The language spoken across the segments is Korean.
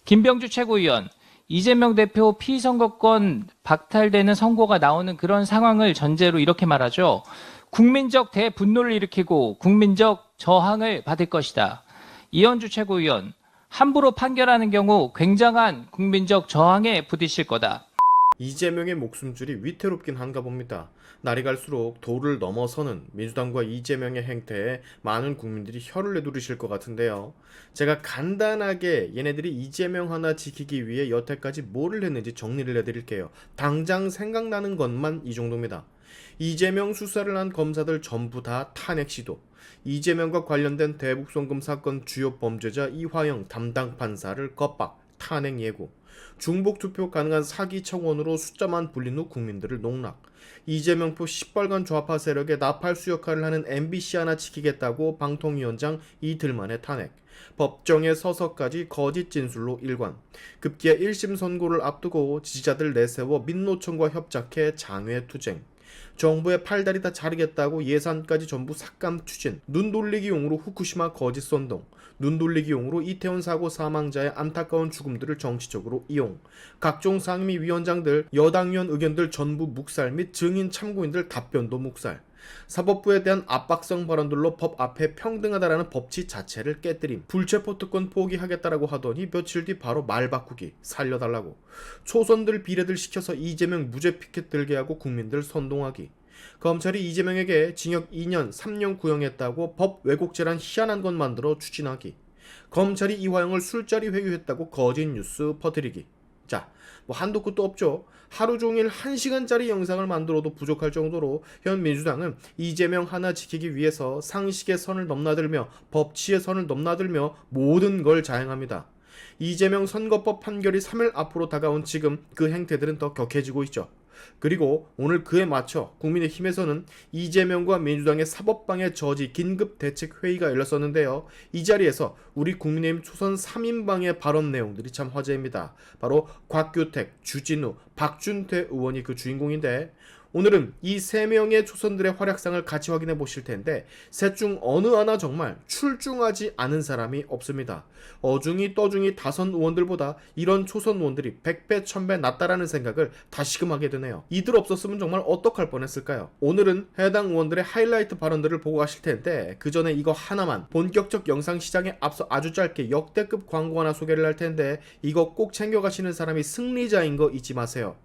김병주 최고위원, 이재명 대표 피선거권 박탈되는 선고가 나오는 그런 상황을 전제로 이렇게 말하죠. 국민적 대분노를 일으키고 국민적 저항을 받을 것이다. 이현주 최고위원, 함부로 판결하는 경우 굉장한 국민적 저항에 부딪힐 거다. 이재명의 목숨줄이 위태롭긴 한가 봅니다. 날이 갈수록 도를 넘어서는 민주당과 이재명의 행태에 많은 국민들이 혀를 내두르실 것 같은데요. 제가 간단하게 얘네들이 이재명 하나 지키기 위해 여태까지 뭐를 했는지 정리를 해드릴게요. 당장 생각나는 것만 이 정도입니다. 이재명 수사를 한 검사들 전부 다 탄핵 시도, 이재명과 관련된 대북송금 사건 주요 범죄자 이화영 담당 판사를 겁박, 탄핵 예고, 중복 투표 가능한 사기 청원으로 숫자만 불린 후 국민들을 농락, 이재명표 시뻘건 좌파 세력의 나팔수 역할을 하는 MBC 하나 지키겠다고 방통위원장 이틀 만에 탄핵, 법정에 서서까지 거짓 진술로 일관, 급기야 1심 선고를 앞두고 지지자들 내세워 민노총과 협작해 장외 투쟁, 정부의 팔다리 다 자르겠다고 예산까지 전부 삭감 추진, 눈 돌리기용으로 후쿠시마 거짓 선동, 눈 돌리기용으로 이태원 사고 사망자의 안타까운 죽음들을 정치적으로 이용, 각종 상임위원장들, 여당위원 의견들 전부 묵살 및 증인 참고인들 답변도 묵살, 사법부에 대한 압박성 발언들로 법 앞에 평등하다라는 법치 자체를 깨뜨림, 불체포특권 포기하겠다라고 하더니 며칠 뒤 바로 말 바꾸기, 살려달라고, 초선들 비례들 시켜서 이재명 무죄 피켓 들게 하고 국민들 선동하기, 검찰이 이재명에게 징역 2년 3년 구형했다고 법 왜곡죄란 희한한 것 만들어 추진하기, 검찰이 이화영을 술자리 회유했다고 거짓 뉴스 퍼뜨리기. 자, 한도 끝도 없죠. 하루 종일 1시간짜리 영상을 만들어도 부족할 정도로 현 민주당은 이재명 하나 지키기 위해서 상식의 선을 넘나들며 법치의 선을 넘나들며 모든 걸 자행합니다. 이재명 선거법 판결이 3일 앞으로 다가온 지금 그 행태들은 더 격해지고 있죠. 그리고 오늘 그에 맞춰 국민의힘에서는 이재명과 민주당의 사법방해 저지 긴급대책회의가 열렸었는데요. 이 자리에서 우리 국민의힘 초선 3인방의 발언 내용들이 참 화제입니다. 바로 곽규택, 주진우, 박준태 의원이 그 주인공인데, 오늘은 이 3명의 초선들의 활약상을 같이 확인해 보실 텐데, 셋 중 어느 하나 정말 출중하지 않은 사람이 없습니다. 어중이 떠중이 다선 의원들보다 이런 초선 의원들이 100배 1000배 낫다라는 생각을 다시금 하게 되네요. 이들 없었으면 정말 어떡할 뻔했을까요? 오늘은 해당 의원들의 하이라이트 발언들을 보고 가실 텐데, 그 전에 이거 하나만, 본격적 영상 시장에 앞서 아주 짧게 역대급 광고 하나 소개를 할 텐데, 이거 꼭 챙겨가시는 사람이 승리자인 거 잊지 마세요.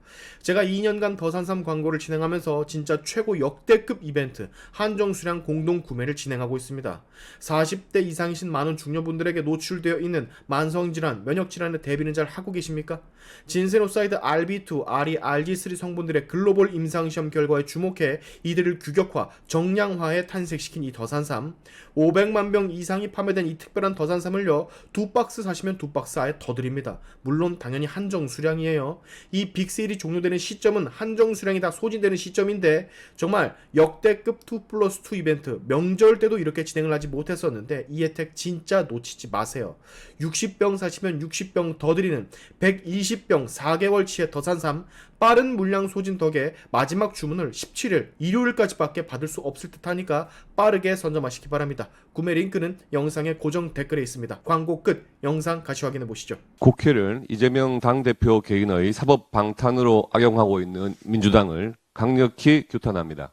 제가 2년간 더산삼 광고를 진행하면서 진짜 최고 역대급 이벤트 한정수량 공동 구매를 진행하고 있습니다. 40대 이상이신 많은 중년분들에게 노출되어 있는 만성질환, 면역질환의 대비는 잘 하고 계십니까? 진세노사이드 RB2, RE-RG3 성분들의 글로벌 임상시험 결과에 주목해 이들을 규격화, 정량화해 탄생시킨 이 더산삼, 500만 병 이상이 판매된 이 특별한 더산삼을요, 2박스 사시면 2박스 아예 더 드립니다. 물론 당연히 한정 수량이에요. 이 빅세일이 종료되는 시점은 한정 수량이 다 소진되는 시점인데, 정말 역대급 2+2 이벤트, 명절 때도 이렇게 진행을 하지 못했었는데 이 혜택 진짜 놓치지 마세요. 60병 사시면 60병 더 드리는 120병 4개월치의 더산삼, 빠른 물량 소진 덕에 마지막 주문을 17일 일요일까지밖에 받을 수 없을 듯하니까 빠르게 선점하시기 바랍니다. 구매 링크는 영상의 고정 댓글에 있습니다. 광고 끝. 영상 같이 확인해 보시죠. 국회를 이재명 당대표 개인의 사법 방탄으로 악용하고 있는 민주당을 강력히 규탄합니다.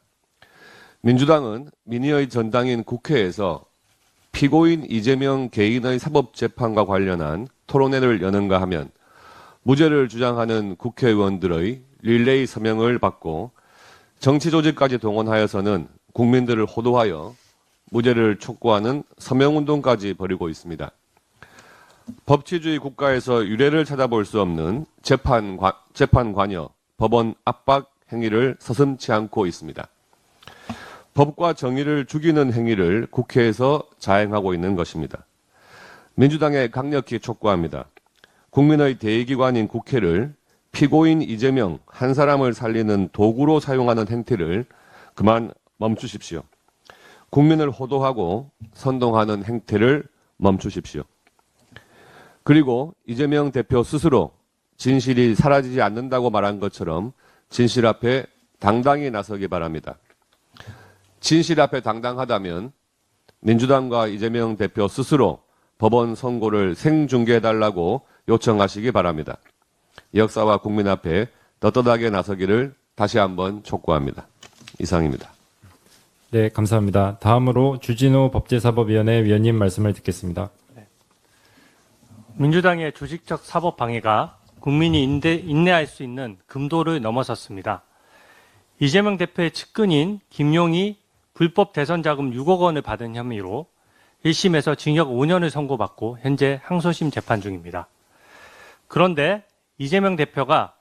민주당은 민의의 전당인 국회에서 피고인 이재명 개인의 사법재판과 관련한 토론회를 여는가 하면 무죄를 주장하는 국회의원들의 릴레이 서명을 받고 정치조직까지 동원하여서는 국민들을 호도하여 무죄를 촉구하는 서명운동까지 벌이고 있습니다. 법치주의 국가에서 유례를 찾아볼 수 없는 재판 관여, 법원 압박 행위를 서슴지 않고 있습니다. 법과 정의를 죽이는 행위를 국회에서 자행하고 있는 것입니다. 민주당에 강력히 촉구합니다. 국민의 대의기관인 국회를 피고인 이재명 한 사람을 살리는 도구로 사용하는 행태를 그만 멈추십시오. 국민을 호도하고 선동하는 행태를 멈추십시오. 그리고 이재명 대표 스스로 진실이 사라지지 않는다고 말한 것처럼 진실 앞에 당당히 나서기 바랍니다. 진실 앞에 당당하다면 민주당과 이재명 대표 스스로 법원 선고를 생중계해달라고 요청하시기 바랍니다. 역사와 국민 앞에 떳떳하게 나서기를 다시 한번 촉구합니다. 이상입니다. 네, 감사합니다. 다음으로 주진우 법제사법위원회 위원님 말씀을 듣겠습니다. 민주당의 조직적 사법 방해가 국민이 인내할 수 있는 금도를 넘어섰습니다. 이재명 대표의 측근인 김용이 불법 대선 자금 6억 원을 받은 혐의로 1심에서 징역 5년을 선고받고 현재 항소심 재판 중입니다. 그런데 이재명 대표가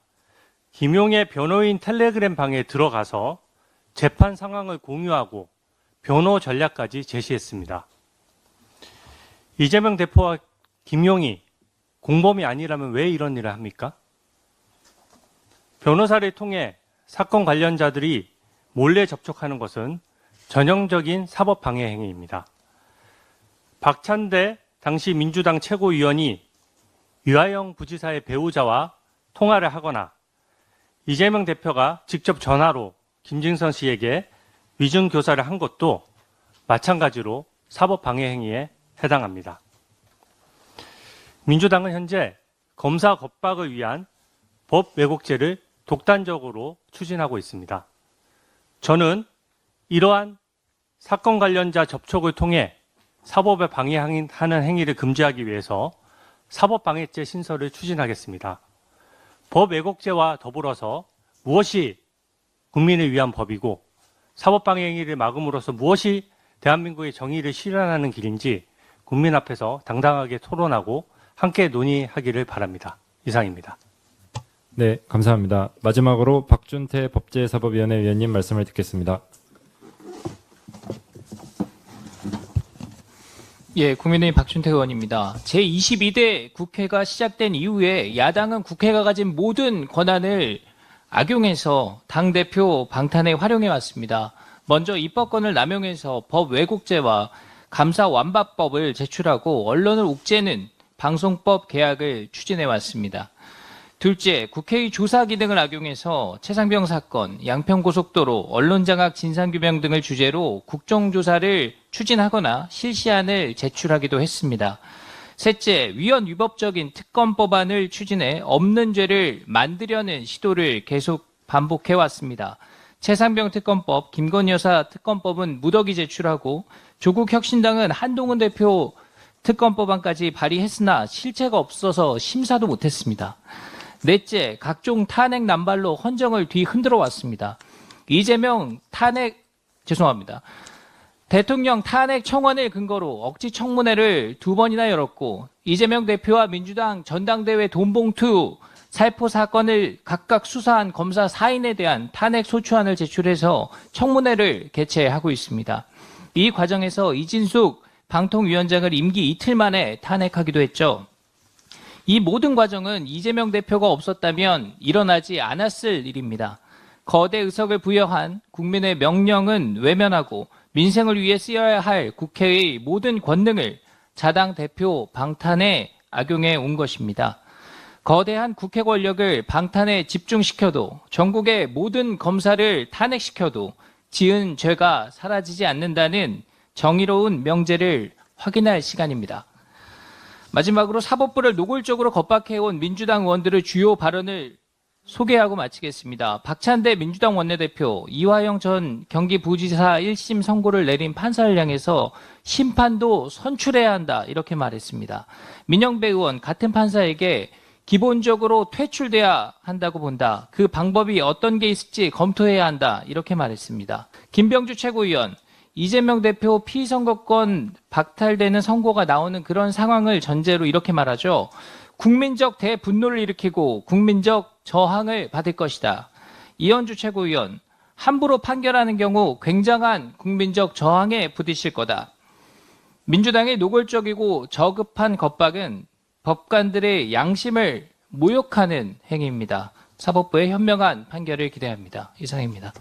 김용의 변호인 텔레그램 방에 들어가서 재판 상황을 공유하고 변호 전략까지 제시했습니다. 이재명 대표와 김용이 공범이 아니라면 왜 이런 일을 합니까? 변호사를 통해 사건 관련자들이 몰래 접촉하는 것은 전형적인 사법 방해 행위입니다. 박찬대 당시 민주당 최고위원이 유하영 부지사의 배우자와 통화를 하거나 이재명 대표가 직접 전화로 김진선 씨에게 위증 교사를 한 것도 마찬가지로 사법 방해 행위에 해당합니다. 민주당은 현재 검사 겁박을 위한 법 왜곡죄를 독단적으로 추진하고 있습니다. 저는 이러한 사건 관련자 접촉을 통해 사법에 방해하는 행위를 금지하기 위해서 사법방해죄 신설을 추진하겠습니다. 법 왜곡죄와 더불어서 무엇이 국민을 위한 법이고 사법방해 행위를 막음으로써 무엇이 대한민국의 정의를 실현하는 길인지 국민 앞에서 당당하게 토론하고 함께 논의하기를 바랍니다. 이상입니다. 네, 감사합니다. 마지막으로 박준태 법제사법위원회 위원님 말씀을 듣겠습니다. 예, 국민의힘 박준태 의원입니다. 제22대 국회가 시작된 이후에 야당은 국회가 가진 모든 권한을 악용해서 당대표 방탄에 활용해 왔습니다. 먼저 입법권을 남용해서 법 왜곡죄와 감사 완박법을 제출하고 언론을 옥죄는 방송법 개혁을 추진해 왔습니다. 둘째, 국회의 조사 기능을 악용해서 최상병 사건, 양평고속도로, 언론장악 진상규명 등을 주제로 국정조사를 추진하거나 실시안을 제출하기도 했습니다. 셋째, 위헌 위법적인 특검법안을 추진해 없는 죄를 만들려는 시도를 계속 반복해왔습니다. 최상병 특검법, 김건희 여사 특검법은 무더기 제출하고 조국 혁신당은 한동훈 대표 특검법안까지 발의했으나 실체가 없어서 심사도 못했습니다. 넷째, 각종 탄핵 남발로 헌정을 뒤흔들어 왔습니다. 대통령 탄핵 청원을 근거로 억지 청문회를 2번이나 열었고 이재명 대표와 민주당 전당대회 돈봉투 살포 사건을 각각 수사한 검사 4인에 대한 탄핵 소추안을 제출해서 청문회를 개최하고 있습니다. 이 과정에서 이진숙 방통위원장을 임기 이틀 만에 탄핵하기도 했죠. 이 모든 과정은 이재명 대표가 없었다면 일어나지 않았을 일입니다. 거대 의석을 부여한 국민의 명령은 외면하고 민생을 위해 쓰여야 할 국회의 모든 권능을 자당 대표 방탄에 악용해 온 것입니다. 거대한 국회 권력을 방탄에 집중시켜도 전국의 모든 검사를 탄핵시켜도 지은 죄가 사라지지 않는다는 정의로운 명제를 확인할 시간입니다. 마지막으로 사법부를 노골적으로 겁박해온 민주당 의원들의 주요 발언을 소개하고 마치겠습니다. 박찬대 민주당 원내대표, 이화영 전 경기부지사 1심 선고를 내린 판사를 향해서 심판도 선출해야 한다 이렇게 말했습니다. 민영배 의원 같은 판사에게 기본적으로 퇴출돼야 한다고 본다. 그 방법이 어떤 게 있을지 검토해야 한다 이렇게 말했습니다. 김병주 최고위원, 이재명 대표 피선거권 박탈되는 선고가 나오는 그런 상황을 전제로 이렇게 말하죠. 국민적 대분노를 일으키고 국민적 저항을 받을 것이다. 이현주 최고위원, 함부로 판결하는 경우 굉장한 국민적 저항에 부딪힐 거다. 민주당의 노골적이고 저급한 겁박은 법관들의 양심을 모욕하는 행위입니다. 사법부의 현명한 판결을 기대합니다. 이상입니다.